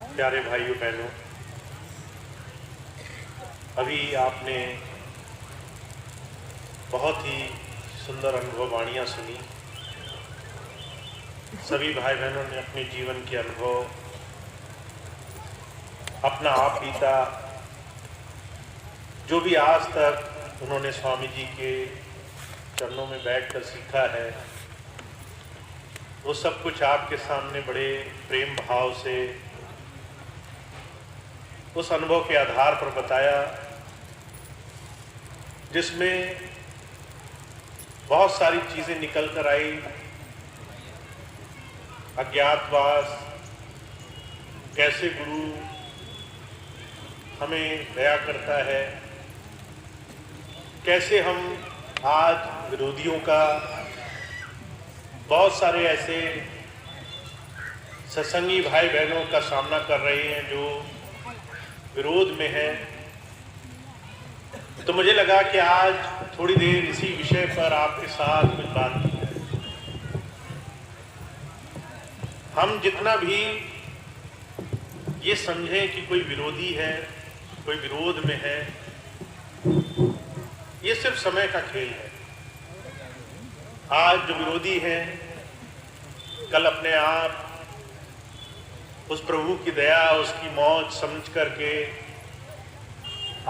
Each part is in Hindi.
प्यारे भाइयों बहनों, अभी आपने बहुत ही सुंदर अनुभव वाणियाँ सुनी। सभी भाई बहनों ने अपने जीवन के अनुभव अपना आप बीता, जो भी आज तक उन्होंने स्वामी जी के चरणों में बैठकर सीखा है, वो सब कुछ आपके सामने बड़े प्रेम भाव से उस अनुभव के आधार पर बताया, जिसमें बहुत सारी चीजें निकल कर आई। अज्ञातवास, कैसे गुरु हमें दया करता है, कैसे हम आज विरोधियों का, बहुत सारे ऐसे सत्संगी भाई बहनों का सामना कर रहे हैं जो विरोध में है। तो मुझे लगा कि आज थोड़ी देर इसी विषय पर आपके साथ कुछ बात की है। हम जितना भी ये समझें कि कोई विरोधी है, कोई विरोध में है, ये सिर्फ समय का खेल है। आज जो विरोधी हैं, कल अपने आप उस प्रभु की दया, उसकी मौज समझ करके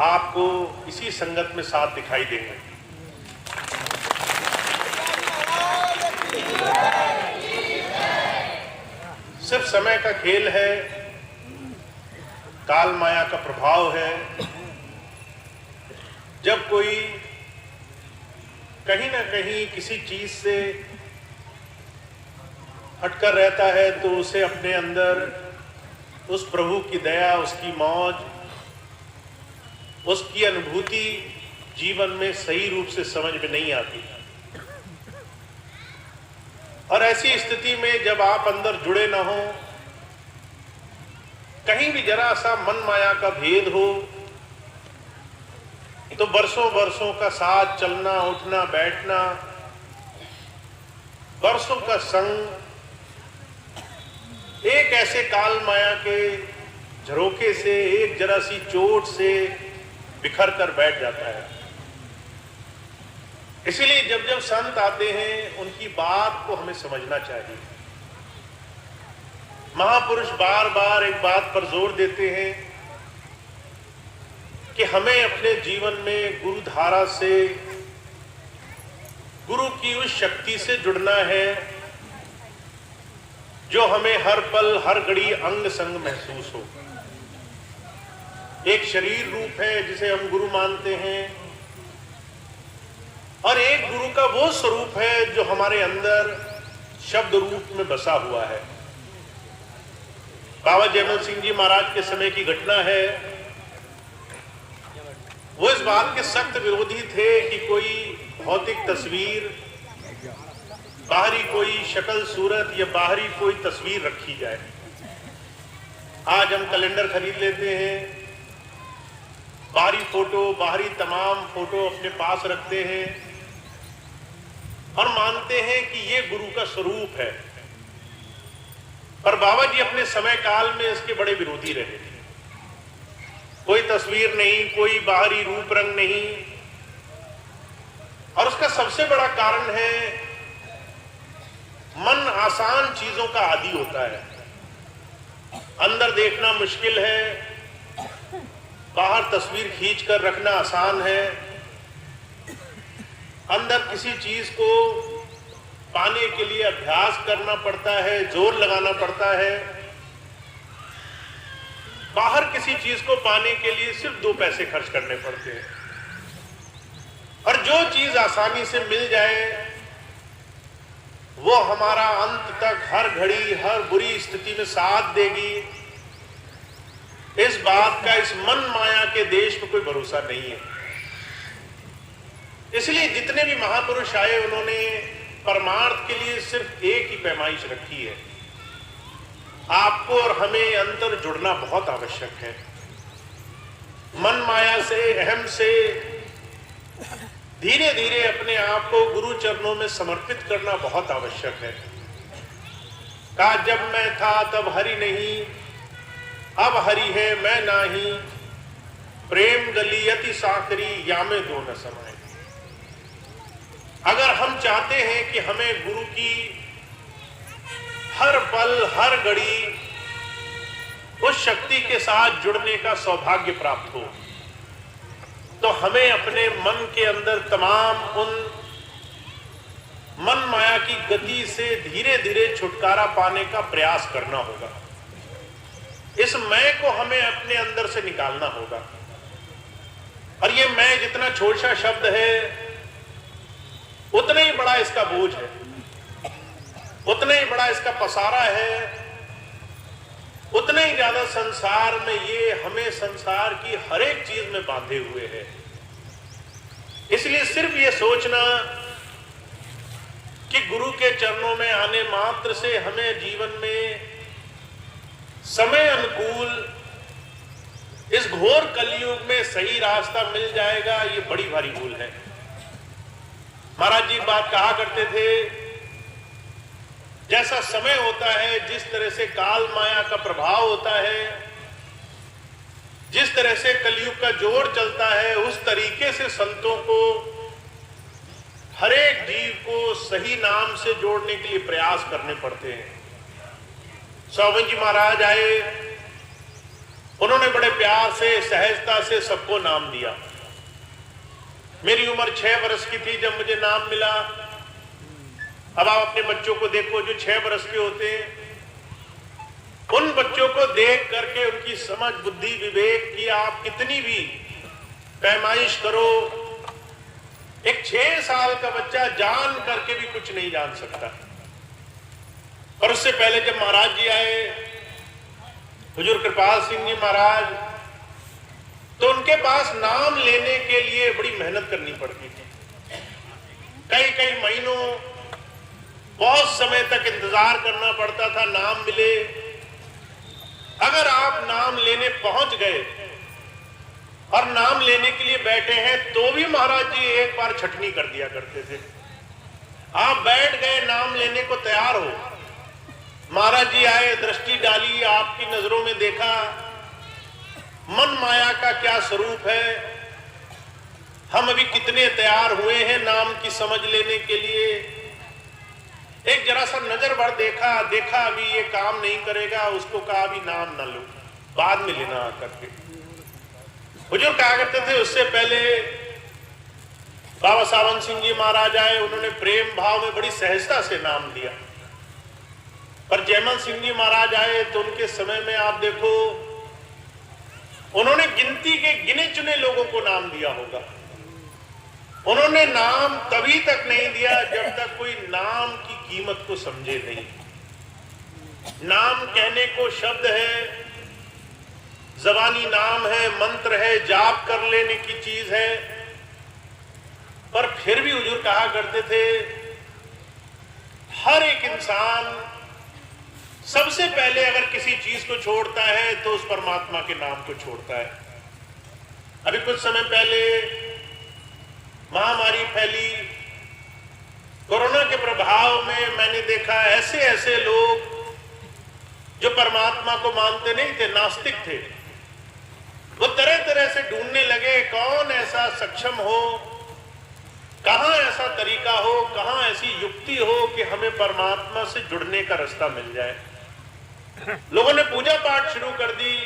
आपको इसी संगत में साथ दिखाई देंगे। सिर्फ समय का खेल है, काल माया का प्रभाव है। जब कोई कहीं ना कहीं किसी चीज से हटकर रहता है तो उसे अपने अंदर उस प्रभु की दया, उसकी मौज, उसकी अनुभूति जीवन में सही रूप से समझ में नहीं आती। और ऐसी स्थिति में जब आप अंदर जुड़े ना हो, कहीं भी जरा सा मन माया का भेद हो, तो बरसों बरसों का साथ चलना, उठना, बैठना, बरसों का संग एक ऐसे काल माया के झरोके से, एक जरा सी चोट से बिखर कर बैठ जाता है। इसीलिए जब जब संत आते हैं, उनकी बात को हमें समझना चाहिए। महापुरुष बार बार एक बात पर जोर देते हैं कि हमें अपने जीवन में गुरु धारा से, गुरु की उस शक्ति से जुड़ना है जो हमें हर पल हर घड़ी अंग संग महसूस हो। एक शरीर रूप है जिसे हम गुरु मानते हैं, और एक गुरु का वो स्वरूप है जो हमारे अंदर शब्द रूप में बसा हुआ है। बाबा जयमल सिंह जी महाराज के समय की घटना है। वो इस बात के सख्त विरोधी थे कि कोई भौतिक तस्वीर, बाहरी कोई शक्ल सूरत या बाहरी कोई तस्वीर रखी जाए। आज हम कैलेंडर खरीद लेते हैं, बाहरी फोटो, बाहरी तमाम फोटो अपने पास रखते हैं और मानते हैं कि ये गुरु का स्वरूप है। पर बाबा जी अपने समय काल में इसके बड़े विरोधी रहे। कोई तस्वीर नहीं, कोई बाहरी रूप रंग नहीं। और उसका सबसे बड़ा कारण है, मन आसान चीजों का आदी होता है। अंदर देखना मुश्किल है, बाहर तस्वीर खींच कर रखना आसान है। अंदर किसी चीज को पाने के लिए अभ्यास करना पड़ता है, जोर लगाना पड़ता है। बाहर किसी चीज को पाने के लिए सिर्फ 2 पैसे खर्च करने पड़ते हैं। और जो चीज आसानी से मिल जाए वो हमारा अंत तक हर घड़ी, हर बुरी स्थिति में साथ देगी, इस बात का इस मन माया के देश में कोई भरोसा नहीं है। इसलिए जितने भी महापुरुष आए, उन्होंने परमार्थ के लिए सिर्फ एक ही पैमाइश रखी है। आपको और हमें अंतर जुड़ना बहुत आवश्यक है। मन माया से, अहम से धीरे धीरे अपने आप को गुरु चरणों में समर्पित करना बहुत आवश्यक है। कहा जब मैं था तब हरि नहीं, अब हरि है मैं नाही, प्रेम गलियति साकरी यामे दो न समाए। अगर हम चाहते हैं कि हमें गुरु की हर पल हर घड़ी उस शक्ति के साथ जुड़ने का सौभाग्य प्राप्त हो, तो हमें अपने मन के अंदर तमाम उन मन माया की गति से धीरे धीरे छुटकारा पाने का प्रयास करना होगा। इस मैं को हमें अपने अंदर से निकालना होगा। और ये मैं जितना छोटा शब्द है, उतना ही बड़ा इसका बोझ है, उतना ही बड़ा इसका पसारा है, उतना ही ज्यादा संसार में ये हमें संसार की हर एक चीज में बांधे हुए है। इसलिए सिर्फ ये सोचना कि गुरु के चरणों में आने मात्र से हमें जीवन में समय अनुकूल इस घोर कलयुग में सही रास्ता मिल जाएगा, ये बड़ी भारी भूल है। महाराज जी बात कहा करते थे, जैसा समय होता है, जिस तरह से काल माया का प्रभाव होता है, जिस तरह से कलयुग का जोड़ चलता है, उस तरीके से संतों को हर एक जीव को सही नाम से जोड़ने के लिए प्रयास करने पड़ते हैं। सौवन जी महाराज आए, उन्होंने बड़े प्यार से सहजता से सबको नाम दिया। मेरी उम्र 6 वर्ष की थी जब मुझे नाम मिला। अब आप अपने बच्चों को देखो जो 6 वर्ष के होते हैं, उन बच्चों को देख करके उनकी समझ बुद्धि विवेक की आप कितनी भी पैमाइश करो, एक 6 साल का बच्चा जान करके भी कुछ नहीं जान सकता। और उससे पहले जब महाराज जी आए, हुजूर कृपाल सिंह जी महाराज, तो उनके पास नाम लेने के लिए बड़ी मेहनत करनी पड़ती थी। कई कई महीनों बहुत समय तक इंतजार करना पड़ता था नाम मिले। अगर आप नाम लेने पहुंच गए और नाम लेने के लिए बैठे हैं, तो भी महाराज जी एक बार छटनी कर दिया करते थे। आप बैठ गए, नाम लेने को तैयार हो, महाराज जी आए, दृष्टि डाली, आपकी नजरों में देखा मन माया का क्या स्वरूप है, हम अभी कितने तैयार हुए हैं नाम की समझ लेने के लिए। एक जरा सा नजर भर देखा अभी ये काम नहीं करेगा, उसको कहा अभी नाम ना लो, बाद में लेना आकर के। हुजूर कहा करते थे, उससे पहले बाबा सावन सिंह जी महाराज आए, उन्होंने प्रेम भाव में बड़ी सहजता से नाम दिया। पर जयमल सिंह जी महाराज आए तो उनके समय में आप देखो, उन्होंने गिनती के गिने चुने लोगों को नाम दिया होगा। उन्होंने नाम तभी तक नहीं दिया जब तक कोई नाम की कीमत को समझे नहीं। नाम कहने को शब्द है, जबानी नाम है, मंत्र है, जाप कर लेने की चीज है, पर फिर भी हुजूर कहा करते थे, हर एक इंसान सबसे पहले अगर किसी चीज को छोड़ता है तो उस परमात्मा के नाम को छोड़ता है। अभी कुछ समय पहले महामारी फैली, कोरोना के प्रभाव में मैंने देखा ऐसे ऐसे लोग जो परमात्मा को मानते नहीं थे, नास्तिक थे, वो तरह तरह से ढूंढने लगे कौन ऐसा सक्षम हो, कहां ऐसा तरीका हो, कहां ऐसी युक्ति हो कि हमें परमात्मा से जुड़ने का रास्ता मिल जाए। लोगों ने पूजा पाठ शुरू कर दी,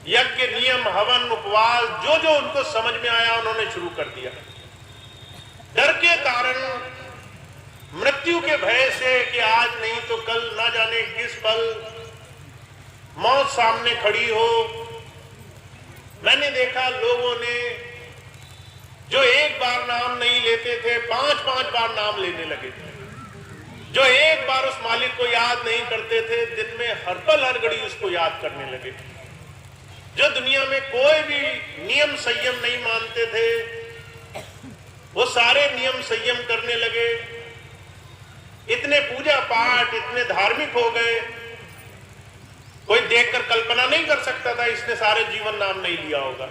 यज्ञ नियम हवन उपवास जो जो उनको समझ में आया उन्होंने शुरू कर दिया। डर के कारण, मृत्यु के भय से कि आज नहीं तो कल ना जाने किस पल मौत सामने खड़ी हो, मैंने देखा लोगों ने जो एक बार नाम नहीं लेते थे 5-5 बार नाम लेने लगे थे। जो एक बार उस मालिक को याद नहीं करते थे, दिन में हर पल हर घड़ी उसको याद करने लगे। जो दुनिया में कोई भी नियम संयम नहीं मानते थे, वो सारे नियम संयम करने लगे। इतने पूजा पाठ, इतने धार्मिक हो गए, कोई देखकर कल्पना नहीं कर सकता था इसने सारे जीवन नाम नहीं लिया होगा।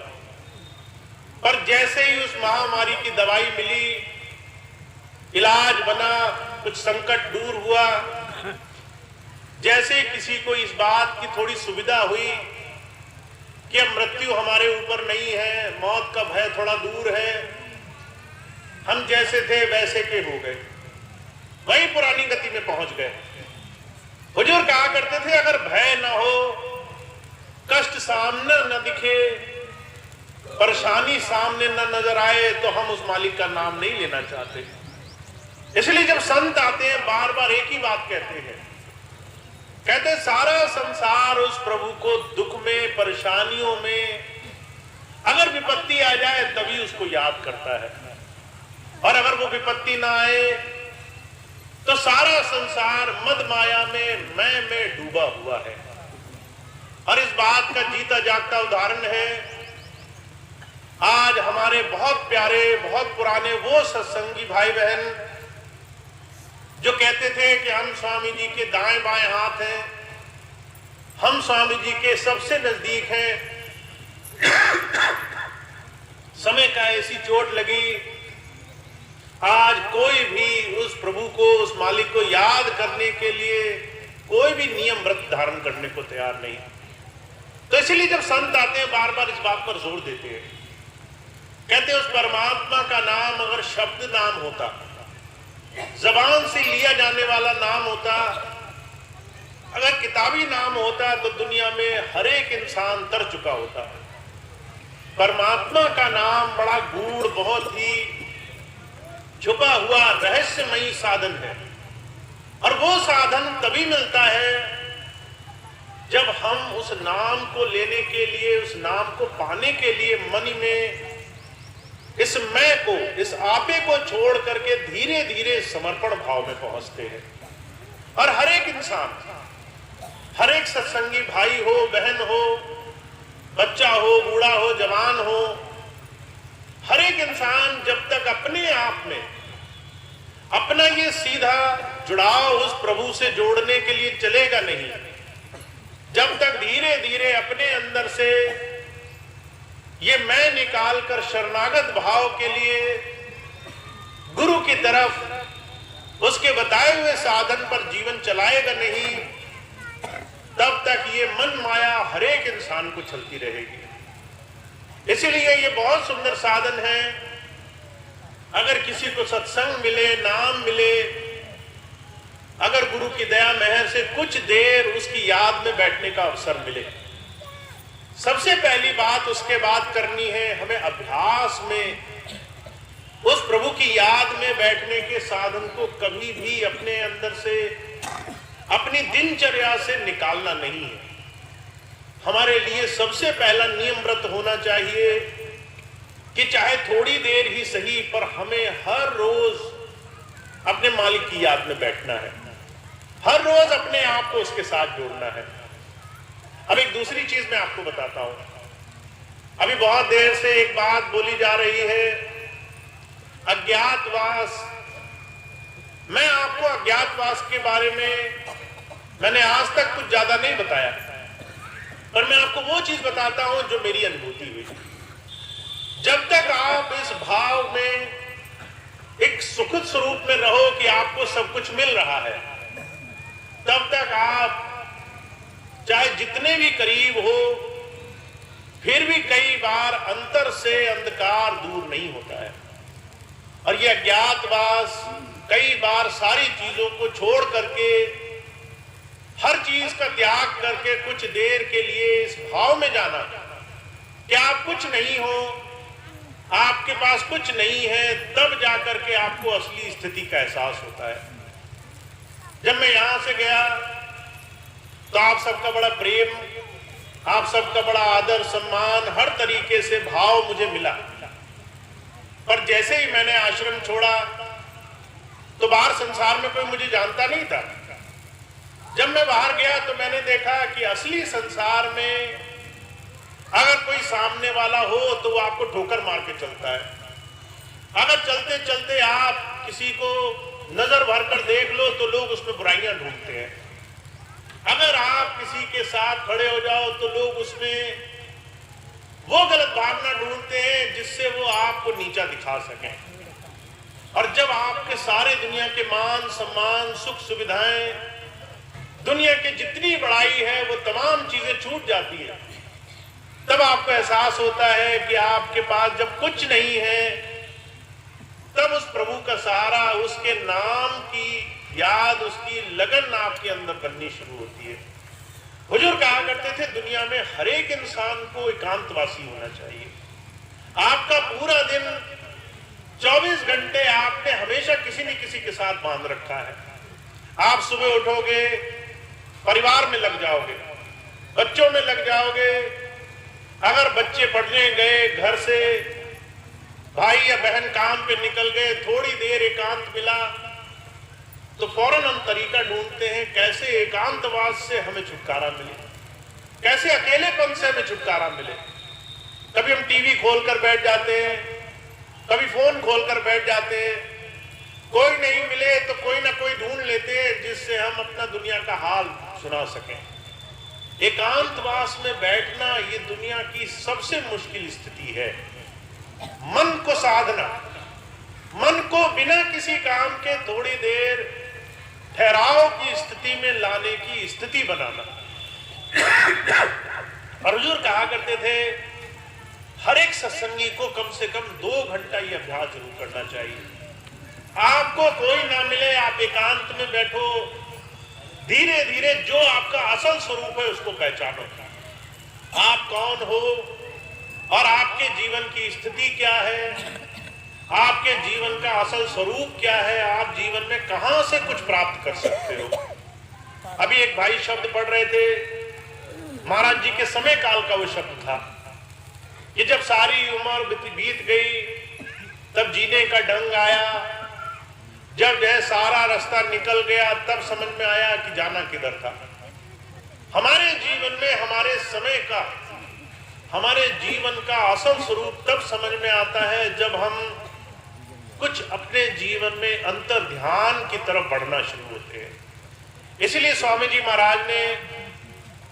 पर जैसे ही उस महामारी की दवाई मिली, इलाज बना, कुछ संकट दूर हुआ, जैसे किसी को इस बात की थोड़ी सुविधा हुई कि अब मृत्यु हमारे ऊपर नहीं है, मौत का भय थोड़ा दूर है, हम जैसे थे वैसे के हो गए, वही पुरानी गति में पहुंच गए। हुजूर कहा करते थे अगर भय न हो, कष्ट सामने न दिखे, परेशानी सामने न नजर आए, तो हम उस मालिक का नाम नहीं लेना चाहते। इसलिए जब संत आते हैं बार बार एक ही बात कहते हैं, कहते सारा संसार उस प्रभु को दुख में, परेशानियों में, अगर विपत्ति आ जाए तभी उसको याद करता है, और अगर वो विपत्ति ना आए तो सारा संसार मद माया में मैं डूबा हुआ है। और इस बात का जीता जागता उदाहरण है आज हमारे बहुत प्यारे, बहुत पुराने वो सत्संगी भाई बहन जो कहते थे कि हम स्वामी जी के दाएं बाएं हाथ हैं, हम स्वामी जी के सबसे नजदीक हैं। समय का ऐसी चोट लगी, आज कोई भी उस प्रभु को, उस मालिक को याद करने के लिए कोई भी नियम व्रत धारण करने को तैयार नहीं। तो इसलिए जब संत आते हैं बार बार इस बात पर जोर देते हैं, कहते हैं उस परमात्मा का नाम अगर शब्द नाम होता, जबान से लिया जाने वाला नाम होता, अगर किताबी नाम होता, तो दुनिया में हर एक इंसान तर चुका होता। परमात्मा का नाम बड़ा गूढ़, बहुत ही छुपा हुआ रहस्यमयी साधन है, और वो साधन तभी मिलता है जब हम उस नाम को लेने के लिए, उस नाम को पाने के लिए मन में इस मैं को, इस आपे को छोड़ करके धीरे धीरे समर्पण भाव में पहुंचते हैं। और हर एक इंसान, हर एक सत्संगी भाई हो, बहन हो, बच्चा हो, बूढ़ा हो, जवान हो, हर एक इंसान जब तक अपने आप में अपना ये सीधा जुड़ाव उस प्रभु से जोड़ने के लिए चलेगा नहीं, जब तक धीरे धीरे अपने अंदर से ये मैं निकाल कर शरणागत भाव के लिए गुरु की तरफ उसके बताए हुए साधन पर जीवन चलाएगा नहीं, तब तक ये मन माया हर एक इंसान को चलती रहेगी। इसीलिए ये बहुत सुंदर साधन है। अगर किसी को सत्संग मिले, नाम मिले, अगर गुरु की दया मेहर से कुछ देर उसकी याद में बैठने का अवसर मिले, सबसे पहली बात उसके बाद करनी है, हमें अभ्यास में उस प्रभु की याद में बैठने के साधन को कभी भी अपने अंदर से, अपनी दिनचर्या से निकालना नहीं है। हमारे लिए सबसे पहला नियम व्रत होना चाहिए कि चाहे थोड़ी देर ही सही, पर हमें हर रोज अपने मालिक की याद में बैठना है, हर रोज अपने आप को उसके साथ जोड़ना है। अब एक दूसरी चीज मैं आपको बताता हूं। अभी बहुत देर से एक बात बोली जा रही है, अज्ञातवास। मैं आपको अज्ञातवास के बारे में मैंने आज तक कुछ ज्यादा नहीं बताया, पर मैं आपको वो चीज बताता हूं जो मेरी अनुभूति हुई। जब तक आप इस भाव में एक सुखद स्वरूप में रहो कि आपको सब कुछ मिल रहा है, तब तक आप चाहे जितने भी करीब हो, फिर भी कई बार अंतर से अंधकार दूर नहीं होता है। और ये अज्ञातवास कई बार सारी चीजों को छोड़ करके, हर चीज का त्याग करके कुछ देर के लिए इस भाव में जाना कि आप कुछ नहीं हो, आपके पास कुछ नहीं है, तब जाकर के आपको असली स्थिति का एहसास होता है। जब मैं यहां से गया तो आप सबका बड़ा प्रेम, आप सबका बड़ा आदर सम्मान, हर तरीके से भाव मुझे मिला। पर जैसे ही मैंने आश्रम छोड़ा तो बाहर संसार में कोई मुझे जानता नहीं था। जब मैं बाहर गया तो मैंने देखा कि असली संसार में अगर कोई सामने वाला हो तो वो आपको ठोकर मार के चलता है। अगर चलते चलते आप किसी को नजर भर कर देख लो तो लोग उसमें बुराइयां ढूंढते हैं। अगर आप किसी के साथ खड़े हो जाओ तो लोग उसमें वो गलत भावना ढूंढते हैं जिससे वो आपको नीचा दिखा सकें। और जब आपके सारे दुनिया के मान सम्मान, सुख सुविधाएं दुनिया की जितनी बड़ाई है वो तमाम चीजें छूट जाती है। तब आपको एहसास होता है कि आपके पास जब कुछ नहीं है, तब उस प्रभु का सहारा, उसके नाम की याद, उसकी लगन आपके अंदर बननी शुरू होती है। हुजूर कहा करते थे दुनिया में हर एक इंसान को एकांतवासी होना चाहिए। आपका पूरा दिन 24 घंटे आपने हमेशा किसी न किसी के साथ बांध रखा है। आप सुबह उठोगे, परिवार में लग जाओगे, बच्चों में लग जाओगे। अगर बच्चे पढ़ने गए, घर से भाई या बहन काम पे निकल गए, थोड़ी देर एकांत मिला तो फौरन हम तरीका ढूंढते हैं कैसे एकांतवास से हमें छुटकारा मिले, कैसे अकेलेपन से हमें छुटकारा मिले। कभी हम टीवी खोलकर बैठ जाते हैं, कभी फोन खोलकर बैठ जाते हैं, कोई नहीं मिले तो कोई ना कोई ढूंढ लेते हैं जिससे हम अपना दुनिया का हाल सुना सकें। एकांतवास में बैठना ये दुनिया की सबसे मुश्किल स्थिति है। मन को साधना, मन को बिना किसी काम के थोड़ी देर ठहराव की स्थिति में लाने की स्थिति बनाना। और हुजूर कहा करते थे हर एक सत्संगी को कम से कम 2 घंटा ये अभ्यास जरूर करना चाहिए। आपको कोई ना मिले, आप एकांत में बैठो, धीरे धीरे जो आपका असल स्वरूप है उसको पहचानो। आप कौन हो और आपके जीवन की स्थिति क्या है, आपके जीवन का असल स्वरूप क्या है, आप जीवन में कहां से कुछ प्राप्त कर सकते हो। अभी एक भाई शब्द पढ़ रहे थे, महाराज जी के समय काल का वो शब्द था कि जब सारी उम्र बीत गई तब जीने का ढंग आया, जब जो सारा रास्ता निकल गया तब समझ में आया कि जाना किधर था। हमारे जीवन में हमारे समय का, हमारे जीवन का असल स्वरूप तब समझ में आता है जब हम कुछ अपने जीवन में अंतर ध्यान की तरफ बढ़ना शुरू होते हैं। इसलिए स्वामी जी महाराज ने,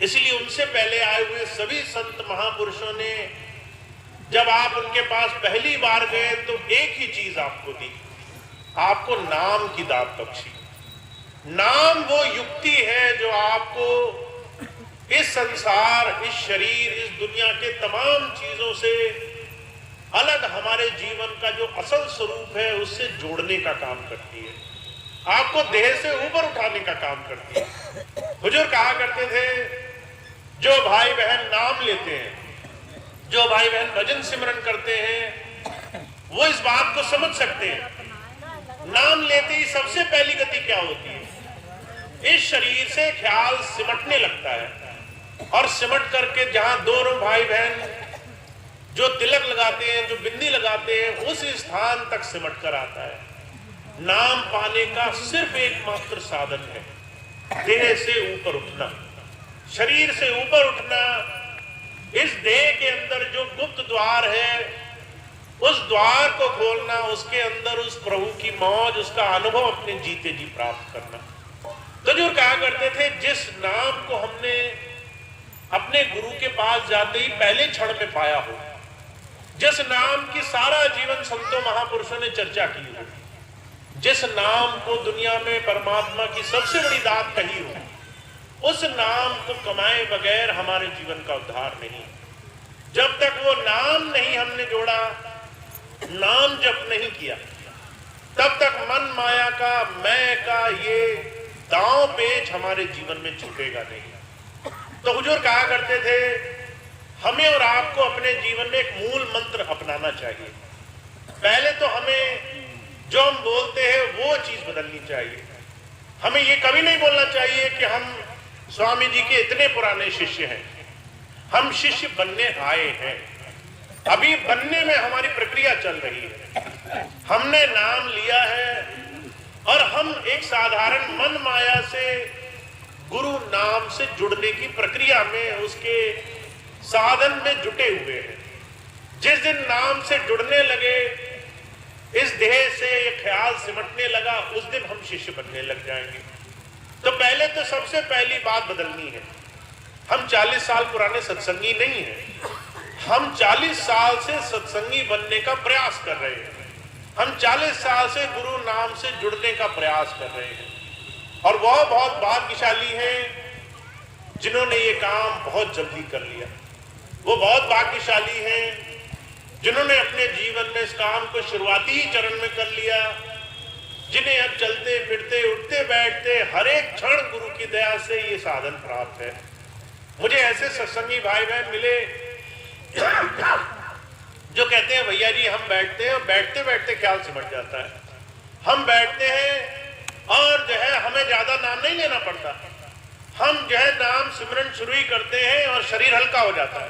इसलिए उनसे पहले आए हुए सभी संत महापुरुषों ने जब आप उनके पास पहली बार गए तो एक ही चीज आपको दी, आपको नाम की दात बख्शी। नाम वो युक्ति है जो आपको इस संसार, इस शरीर, इस दुनिया के तमाम चीजों से अलग हमारे जीवन का जो असल स्वरूप है उससे जोड़ने का काम करती है, आपको देह से ऊपर उठाने का काम करती है। हुजूर कहा करते थे जो भाई बहन नाम लेते हैं, जो भाई बहन भजन सिमरन करते हैं, वो इस बात को समझ सकते हैं नाम लेते ही सबसे पहली गति क्या होती है, इस शरीर से ख्याल सिमटने लगता है और सिमट करके जहां दोनों भाई बहन जो तिलक लगाते हैं, जो बिंदी लगाते हैं, उस स्थान तक सिमट कर आता है। नाम पाने का सिर्फ एकमात्र साधन है देह से ऊपर उठना, शरीर से ऊपर उठना। इस देह के अंदर जो गुप्त द्वार है उस द्वार को खोलना, उसके अंदर उस प्रभु की मौज, उसका अनुभव अपने जीते जी प्राप्त करना। तो जो कहा करते थे जिस नाम को हमने अपने गुरु के पास जाते ही पहले क्षण में पाया हो, जिस नाम की सारा जीवन संतों महापुरुषों ने चर्चा की हो, जिस नाम को दुनिया में परमात्मा की सबसे बड़ी दात कही हो, उस नाम को कमाए बगैर हमारे जीवन का उद्धार नहीं। जब तक वो नाम नहीं हमने जोड़ा, नाम जप नहीं किया, तब तक मन माया का, मैं का ये दांव पेच हमारे जीवन में छूटेगा नहीं। तो हुजूर कहा करते थे हमें और आपको अपने जीवन में एक मूल मंत्र अपनाना चाहिए। पहले तो हमें जो हम बोलते हैं वो चीज बदलनी चाहिए। हमें ये कभी नहीं बोलना चाहिए कि हम स्वामी जी के इतने पुराने शिष्य हैं, हम शिष्य बनने आए हैं। अभी बनने में हमारी प्रक्रिया चल रही है। हमने नाम लिया है और हम एक साधारण मन माया से गुरु नाम से जुड़ने की प्रक्रिया में, उसके साधन में जुटे हुए हैं। जिस दिन नाम से जुड़ने लगे, इस देह से ये ख्याल सिमटने लगा, उस दिन हम शिष्य बनने लग जाएंगे। तो पहले तो सबसे पहली बात बदलनी है। हम 40 साल पुराने सत्संगी नहीं हैं, हम 40 साल से सत्संगी बनने का प्रयास कर रहे हैं। हम 40 साल से गुरु नाम से जुड़ने का प्रयास कर रहे हैं। और वह बहुत भाग्यशाली हैं जिन्होंने ये काम बहुत जल्दी कर लिया। वो बहुत भाग्यशाली हैं जिन्होंने अपने जीवन में इस काम को शुरुआती ही चरण में कर लिया, जिन्हें अब चलते फिरते उठते बैठते हर एक क्षण गुरु की दया से ये साधन प्राप्त है। मुझे ऐसे सत्संगी भाई बहन मिले जो कहते हैं भैया जी हम बैठते हैं और बैठते बैठते ख्याल सिमट जाता है। हम बैठते हैं और जो है हमें ज्यादा नाम नहीं लेना पड़ता, हम जो है नाम सिमरन शुरू ही करते हैं और शरीर हल्का हो जाता है,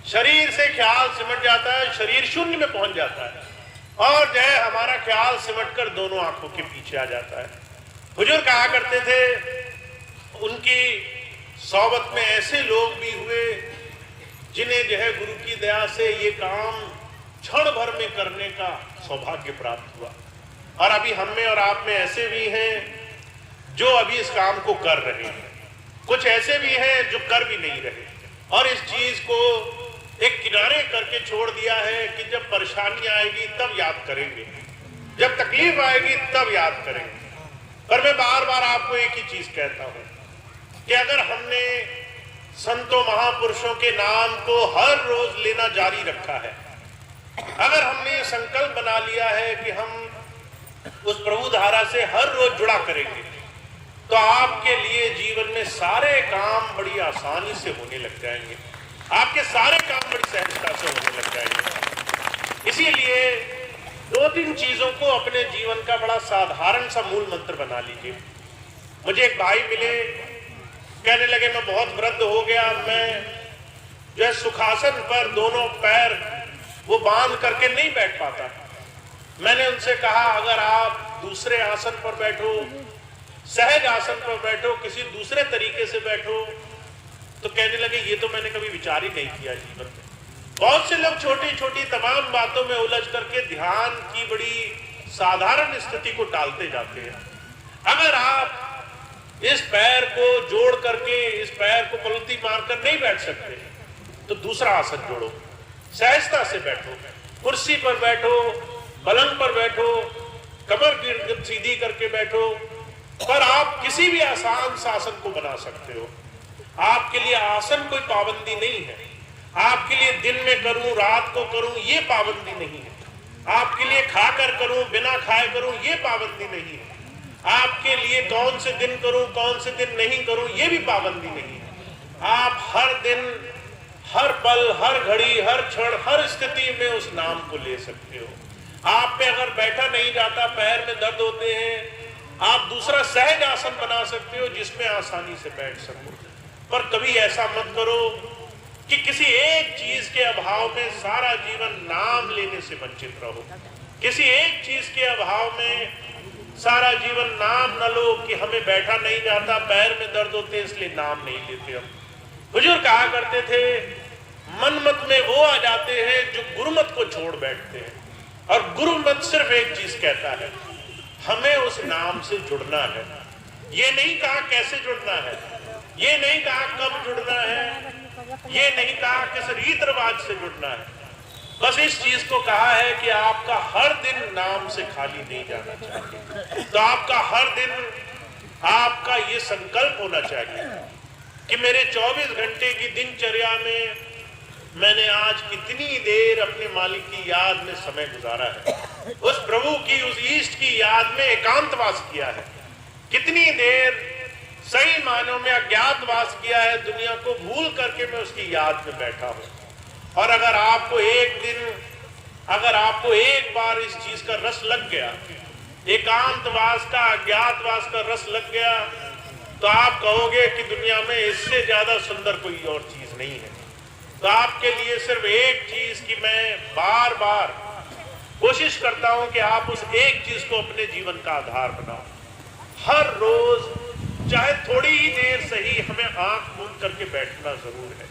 शरीर से ख्याल सिमट जाता है, शरीर शून्य में पहुंच जाता है और जो है हमारा ख्याल सिमट कर दोनों आंखों के पीछे आ जाता है। हुजूर कहा करते थे, उनकी सोबत में ऐसे लोग भी हुए जिन्हें जो है गुरु की दया से ये काम क्षण भर में करने का सौभाग्य प्राप्त हुआ। और अभी हम में और आप में ऐसे भी हैं जो अभी इस काम को कर रहे हैं, कुछ ऐसे भी हैं जो कर भी नहीं रहे और इस चीज को एक किनारे करके छोड़ दिया है कि जब परेशानी आएगी तब याद करेंगे, जब तकलीफ आएगी तब याद करेंगे। पर मैं बार बार आपको एक ही चीज कहता हूं कि अगर हमने संतों महापुरुषों के नाम को हर रोज लेना जारी रखा है, अगर हमने ये संकल्प बना लिया है कि हम उस प्रभु धारा से हर रोज जुड़ा करेंगे, तो आपके लिए जीवन में सारे काम बड़ी आसानी से होने लग जाएंगे, आपके सारे काम बड़ी सहजता से होने लग जाएंगे। इसीलिए दो तीन चीजों को अपने जीवन का बड़ा साधारण सा मूल मंत्र बना लीजिए। मुझे एक भाई मिले, कहने लगे मैं बहुत वृद्ध हो गया, मैं जो है सुखासन पर दोनों पैर वो बांध करके नहीं बैठ पाता। मैंने उनसे कहा अगर आप दूसरे आसन पर बैठो, सहज आसन पर बैठो, किसी दूसरे तरीके से बैठो, तो कहने लगे ये तो मैंने कभी विचार ही नहीं किया जीवन में। बहुत से लोग छोटी छोटी तमाम बातों में उलझ करके ध्यान की बड़ी साधारण स्थिति को टालते जाते हैं। अगर आप इस पैर को जोड़ करके इस पैर को पलटी मारकर नहीं बैठ सकते तो दूसरा आसन जोड़ो, सहजता से बैठो, कुर्सी पर बैठो, पलंग पर बैठो, कमर सीधी करके बैठो, पर आप किसी भी आसान आसन को बना सकते हो। आपके लिए आसन कोई पाबंदी नहीं है, आपके लिए दिन में करूं रात को करूं ये पाबंदी नहीं है, आपके लिए खाकर करूं बिना खाए करूं ये पाबंदी नहीं है, आपके लिए कौन से दिन करूं कौन से दिन नहीं करूं ये भी पाबंदी नहीं है। आप हर दिन, हर पल, हर घड़ी, हर क्षण, हर स्थिति में उस नाम को ले सकते हो। आप पे अगर बैठा नहीं जाता, पैर में दर्द होते हैं, आप दूसरा सहज आसन बना सकते हो जिसमें आसानी से बैठ सको। पर कभी ऐसा मत करो कि किसी एक चीज के अभाव में सारा जीवन नाम लेने से वंचित रहो, किसी एक चीज के अभाव में सारा जीवन नाम न लो कि हमें बैठा नहीं जाता, पैर में दर्द होते इसलिए नाम नहीं लेते। हम हुजूर कहा करते थे मनमत में वो आ जाते हैं जो गुरुमत को छोड़ बैठते हैं, और गुरुमत सिर्फ एक चीज कहता है, हमें उस नाम से जुड़ना है। ये नहीं कहा कैसे जुड़ना है, ये नहीं कहा कब जुड़ना है, ये नहीं कहा किस रीत रिवाज से जुड़ना है, बस इस चीज को कहा है कि आपका हर दिन नाम से खाली नहीं जाना चाहिए। तो आपका हर दिन आपका ये संकल्प होना चाहिए कि मेरे 24 घंटे की दिनचर्या में मैंने आज कितनी देर अपने मालिक की याद में समय गुजारा है, उस प्रभु की, उस ईष्ट की याद में एकांतवास किया है, कितनी देर सही मानों में अज्ञातवास किया है, दुनिया को भूल करके मैं उसकी याद में बैठा हूं। और अगर आपको एक दिन, अगर आपको एक बार इस चीज का रस लग गया, एकांतवास का, अज्ञातवास का रस लग गया, तो आप कहोगे कि दुनिया में इससे ज्यादा सुंदर कोई और चीज नहीं है। तो आपके लिए सिर्फ एक चीज की मैं बार बार कोशिश करता हूं कि आप उस एक चीज को अपने जीवन का आधार बनाओ। हर रोज चाहे थोड़ी ही देर सही हमें आंख मूंद करके बैठना जरूर है,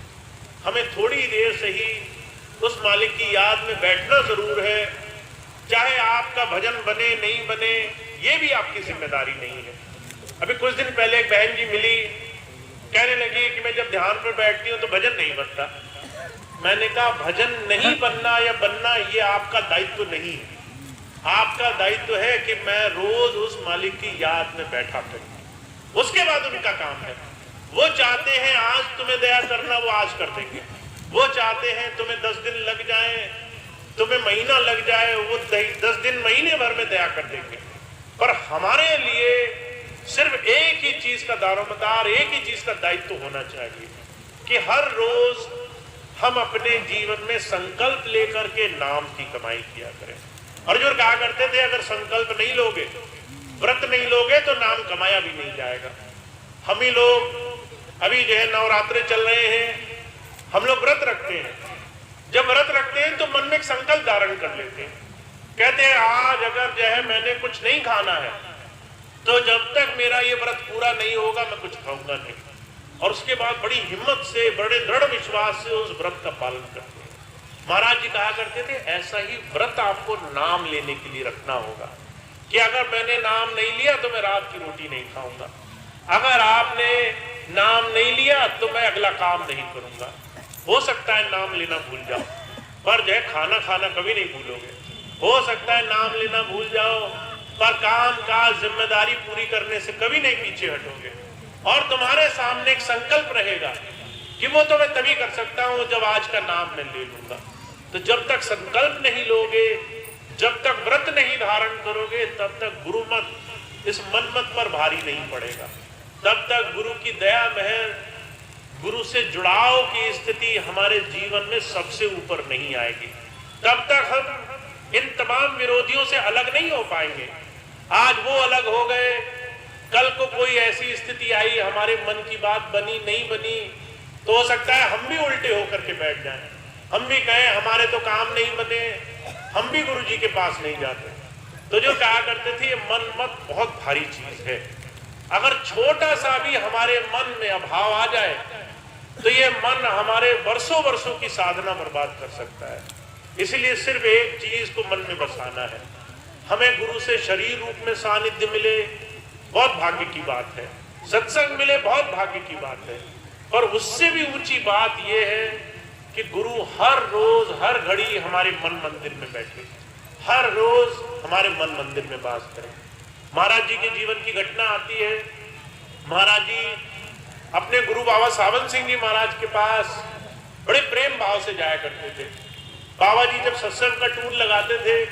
हमें थोड़ी देर सही उस मालिक की याद में बैठना जरूर है। चाहे आपका भजन बने नहीं बने ये भी आपकी जिम्मेदारी नहीं है। अभी कुछ दिन पहले एक बहन जी मिली, कहने लगी कि मैं जब ध्यान पर बैठती हूँ तो भजन नहीं बनता। मैंने कहा भजन नहीं बनना या बनना ये आपका दायित्व नहीं है, आपका दायित्व है कि मैं रोज उस मालिक की याद में बैठा करूं। उसके बाद उनका काम है। वो चाहते हैं आज तुम्हें दया करना, वो आज कर देंगे। वो चाहते हैं तुम्हें 10 दिन लग जाए, तुम्हें महीना लग जाए, वो 10 दिन महीने भर में दया कर देंगे। पर हमारे लिए सिर्फ एक ही चीज का दारोमदार, एक ही चीज का दायित्व होना चाहिए कि हर रोज हम अपने जीवन में संकल्प लेकर के नाम की कमाई किया करें। अर्जुन कहा करते थे अगर संकल्प नहीं लोगे, व्रत नहीं लोगे तो नाम कमाया भी नहीं जाएगा। हम ही लोग अभी जो है नवरात्रे चल रहे हैं, हम लोग व्रत रखते हैं। जब व्रत रखते हैं तो मन में एक संकल्प धारण कर लेते हैं, कहते हैं आज अगर जो है मैंने कुछ नहीं खाना है तो जब तक मेरा ये व्रत पूरा नहीं होगा मैं कुछ खाऊंगा नहीं। और उसके बाद बड़ी हिम्मत से, बड़े दृढ़ विश्वास से उस व्रत का पालन करते हैं। महाराज जी कहा करते थे ऐसा ही व्रत आपको नाम लेने के लिए रखना होगा कि अगर मैंने नाम नहीं लिया तो मैं रात की रोटी नहीं खाऊंगा, अगर आपने नाम नहीं लिया तो मैं अगला काम नहीं करूंगा। हो सकता है नाम लेना भूल जाओ, पर जो है खाना खाना कभी नहीं भूलोगे। हो सकता है नाम लेना भूल जाओ, पर काम काज जिम्मेदारी पूरी करने से कभी नहीं पीछे हटोगे। और तुम्हारे सामने एक संकल्प रहेगा कि वो तो मैं तभी कर सकता हूं जब आज का नाम मैं ले लूंगा। तो जब तक संकल्प नहीं लोगे, जब तक व्रत नहीं धारण करोगे, तब तक गुरु मत इस मन मत पर भारी नहीं पड़ेगा। तब तक गुरु की दया महर, गुरु से जुड़ाव की स्थिति हमारे जीवन में सबसे ऊपर नहीं आएगी। तब तक हम इन तमाम विरोधियों से अलग नहीं हो पाएंगे। आज वो अलग हो गए, कल को कोई ऐसी स्थिति आई, हमारे मन की बात बनी नहीं बनी, तो हो सकता है हम भी उल्टे होकर के बैठ जाएं, हम भी कहें हमारे तो काम नहीं बने, हम भी गुरु जी के पास नहीं जाते। तो जो कहा करते थे ये मन मत बहुत भारी चीज है। अगर छोटा सा भी हमारे मन में अभाव आ जाए तो ये मन हमारे वर्षों वर्षों की साधना बर्बाद कर सकता है। इसलिए सिर्फ एक चीज को मन में बसाना है, हमें गुरु से शरीर रूप में सानिध्य मिले, बहुत भाग्य की बात है। सत्संग मिले, बहुत भाग्य की बात है। और उससे भी ऊंची बात यह है कि गुरु हर रोज हर घड़ी हमारे मन मंदिर में बैठे, हर रोज हमारे मन मंदिर में वास करें। महाराज जी के जीवन की घटना आती है। महाराज जी अपने गुरु बाबा सावन सिंह जी महाराज के पास बड़े प्रेम भाव से जाया करते थे। बाबा जी जब सत्संग का टूर लगाते थे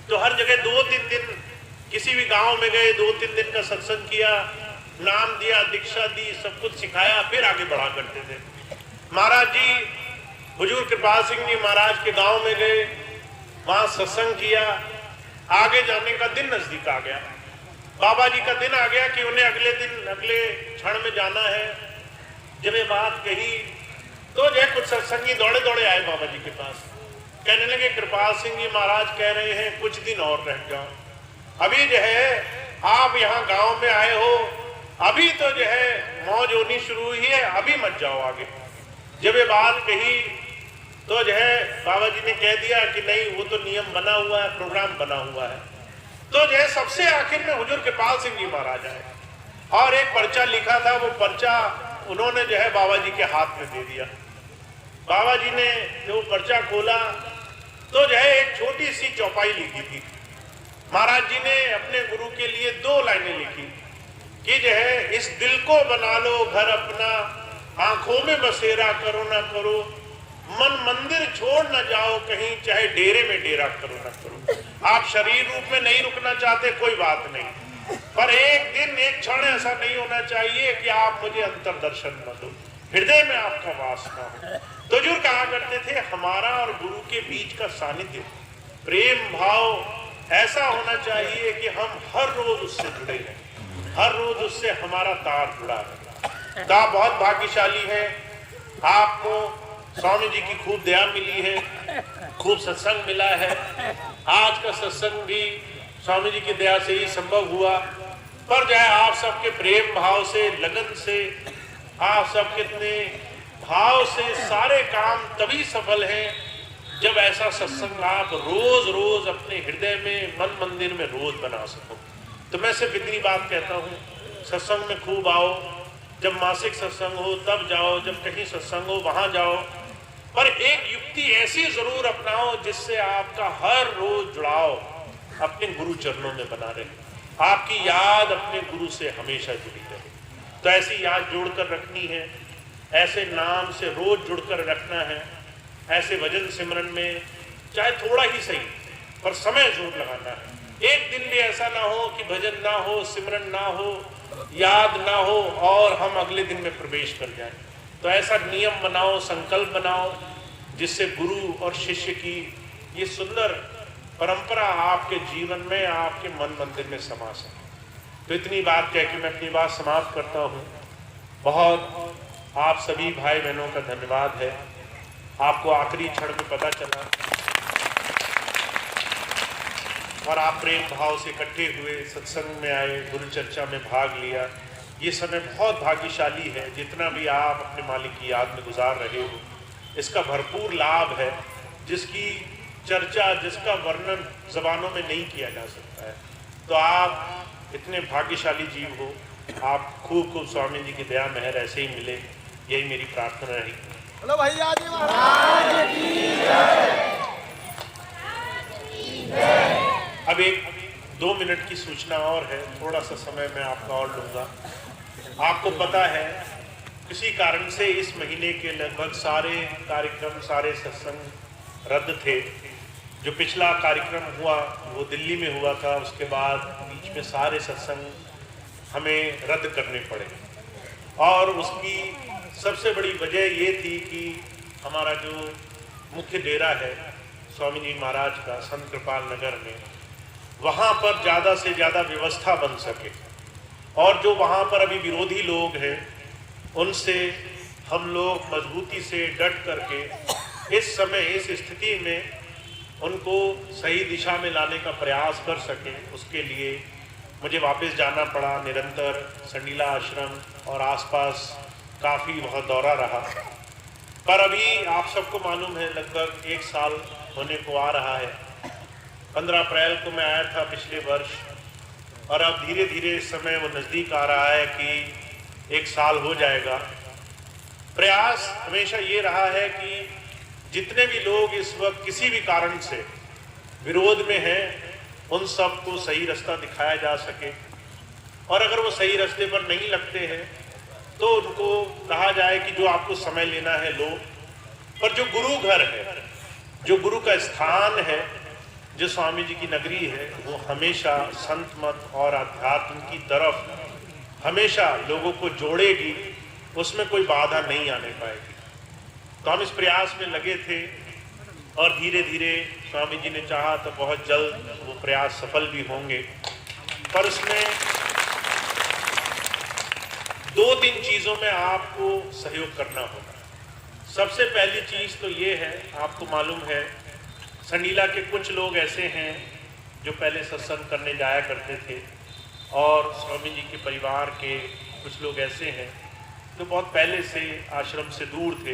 तो हर जगह 2-3 दिन किसी भी गांव में गए, 2-3 दिन का सत्संग किया, नाम दिया, दीक्षा दी, सब कुछ सिखाया, फिर आगे बढ़ा करते थे। महाराज जी हुजूर कृपाल सिंह जी महाराज के गांव में गए, वहां सत्संग किया, आगे जाने का दिन नजदीक आ गया। बाबा जी का दिन आ गया कि उन्हें अगले दिन अगले क्षण में जाना है। जब ये बात कही तो जो कुछ सत्संगी दौड़े दौड़े आए बाबा जी के पास, कहने लगे कृपाल सिंह जी महाराज कह रहे हैं कुछ दिन और रह जाओ, अभी जो है आप यहाँ गांव में आए हो, अभी तो जो है मौज होनी शुरू हुई है, अभी मत जाओ आगे। जब ये बात कही तो जो है बाबा जी ने कह दिया कि नहीं, वो तो नियम बना हुआ है, प्रोग्राम बना हुआ है। तो जो है सबसे आखिर में हुजूर कृपाल सिंह जी महाराज आए और एक पर्चा लिखा था, वो पर्चा उन्होंने जो है बाबा जी के हाथ में दे दिया। बाबा जी ने जो पर्चा खोला तो जो है एक छोटी सी चौपाई लिखी थी। महाराज जी ने अपने गुरु के लिए 2 लाइनें लिखी कि जो है इस दिल को बना लो घर अपना, आंखों में बसेरा करो ना करो, मन मंदिर छोड़ ना जाओ कहीं, चाहे डेरे में डेरा करो ना करो। आप शरीर रूप में नहीं रुकना चाहते, कोई बात नहीं, पर एक दिन एक क्षण ऐसा नहीं होना चाहिए कि आप मुझे अंतर दर्शन न दो, हृदय में आपका वास न हो। तो जो कहा करते थे हमारा और गुरु के बीच का सानिध्य, प्रेम भाव ऐसा होना चाहिए कि हम हर रोज उससे जुड़े हैं, हर रोज उससे हमारा तार जुड़ा है। तो आप बहुत भाग्यशाली है, आपको स्वामी जी की खूब दया मिली है, खूब सत्संग मिला है। आज का सत्संग भी स्वामी जी की दया से ही संभव हुआ। पर जो है आप सबके प्रेम भाव से, लगन से, आप सब कितने भाव से सारे काम तभी सफल हैं जब ऐसा सत्संग आप रोज रोज अपने हृदय में, मन मंदिर में रोज बना सको। तो मैं सिर्फ इतनी बात कहता हूँ, सत्संग में खूब आओ, जब मासिक सत्संग हो तब जाओ, जब कहीं सत्संग हो वहां जाओ, पर एक युक्ति ऐसी जरूर अपनाओ जिससे आपका हर रोज जुड़ाव अपने गुरु चरणों में बना रहे। आपकी याद अपने गुरु से हमेशा जुड़ी रहे। तो ऐसी याद जोड़कर रखनी है, ऐसे नाम से रोज जुड़कर रखना है, ऐसे भजन सिमरन में चाहे थोड़ा ही सही पर समय जरूर लगाना है। एक दिन भी ऐसा ना हो कि भजन ना हो, सिमरन ना हो, याद ना हो और हम अगले दिन में प्रवेश कर जाएं। तो ऐसा नियम बनाओ, संकल्प बनाओ जिससे गुरु और शिष्य की ये सुंदर परंपरा आपके जीवन में, आपके मन मंदिर में समा सके। तो इतनी बात कह के मैं अपनी बात समाप्त करता हूँ। बहुत आप सभी भाई बहनों का धन्यवाद है। आपको आखिरी क्षण में पता चला और आप प्रेम भाव से इकट्ठे हुए, सत्संग में आए, गुरु चर्चा में भाग लिया। ये समय बहुत भाग्यशाली है। जितना भी आप अपने मालिक की याद में गुजार रहे हो, इसका भरपूर लाभ है, जिसकी चर्चा, जिसका वर्णन जबानों में नहीं किया जा सकता है। तो आप इतने भाग्यशाली जीव हो। आप खूब खूब स्वामी जी की दया मेहर ऐसे ही मिले, यही मेरी प्रार्थना रही। हेलो भैया जी महाराज की जय। अब एक 2 मिनट की सूचना और है, थोड़ा सा समय मैं आपका और लूँगा। आपको पता है किसी कारण से इस महीने के लगभग सारे कार्यक्रम, सारे सत्संग रद्द थे। जो पिछला कार्यक्रम हुआ वो दिल्ली में हुआ था, उसके बाद बीच में सारे सत्संग हमें रद्द करने पड़े। और उसकी सबसे बड़ी वजह ये थी कि हमारा जो मुख्य डेरा है स्वामी जी महाराज का संत कृपाल नगर में, वहाँ पर ज़्यादा से ज़्यादा व्यवस्था बन सके। और जो वहाँ पर अभी विरोधी लोग हैं उनसे हम लोग मजबूती से डट करके इस समय, इस स्थिति में उनको सही दिशा में लाने का प्रयास कर सके। उसके लिए मुझे वापस जाना पड़ा। निरंतर संडीला आश्रम और आसपास काफ़ी वहाँ दौरा रहा। पर अभी आप सबको मालूम है लगभग 1 साल होने को आ रहा है। 15 अप्रैल को मैं आया था पिछले वर्ष, और अब धीरे धीरे इस समय वो नज़दीक आ रहा है कि 1 साल हो जाएगा। प्रयास हमेशा ये रहा है कि जितने भी लोग इस वक्त किसी भी कारण से विरोध में हैं, उन सबको सही रास्ता दिखाया जा सके। और अगर वो सही रास्ते पर नहीं लगते हैं तो उनको कहा जाए कि जो आपको समय लेना है लो। पर जो गुरु घर है, जो गुरु का स्थान है, जो स्वामी जी की नगरी है, वो हमेशा संत मत और अध्यात्म की तरफ हमेशा लोगों को जोड़ेगी, उसमें कोई बाधा नहीं आने पाएगी। तो हम इस प्रयास में लगे थे और धीरे धीरे स्वामी जी ने चाहा तो बहुत जल्द वो प्रयास सफल भी होंगे। पर उसमें 2-3 चीज़ों में आपको सहयोग करना होगा। सबसे पहली चीज़ तो ये है, आपको मालूम है संडीला के कुछ लोग ऐसे हैं जो पहले सत्संग करने जाया करते थे, और स्वामी जी के परिवार के कुछ लोग ऐसे हैं जो बहुत पहले से आश्रम से दूर थे।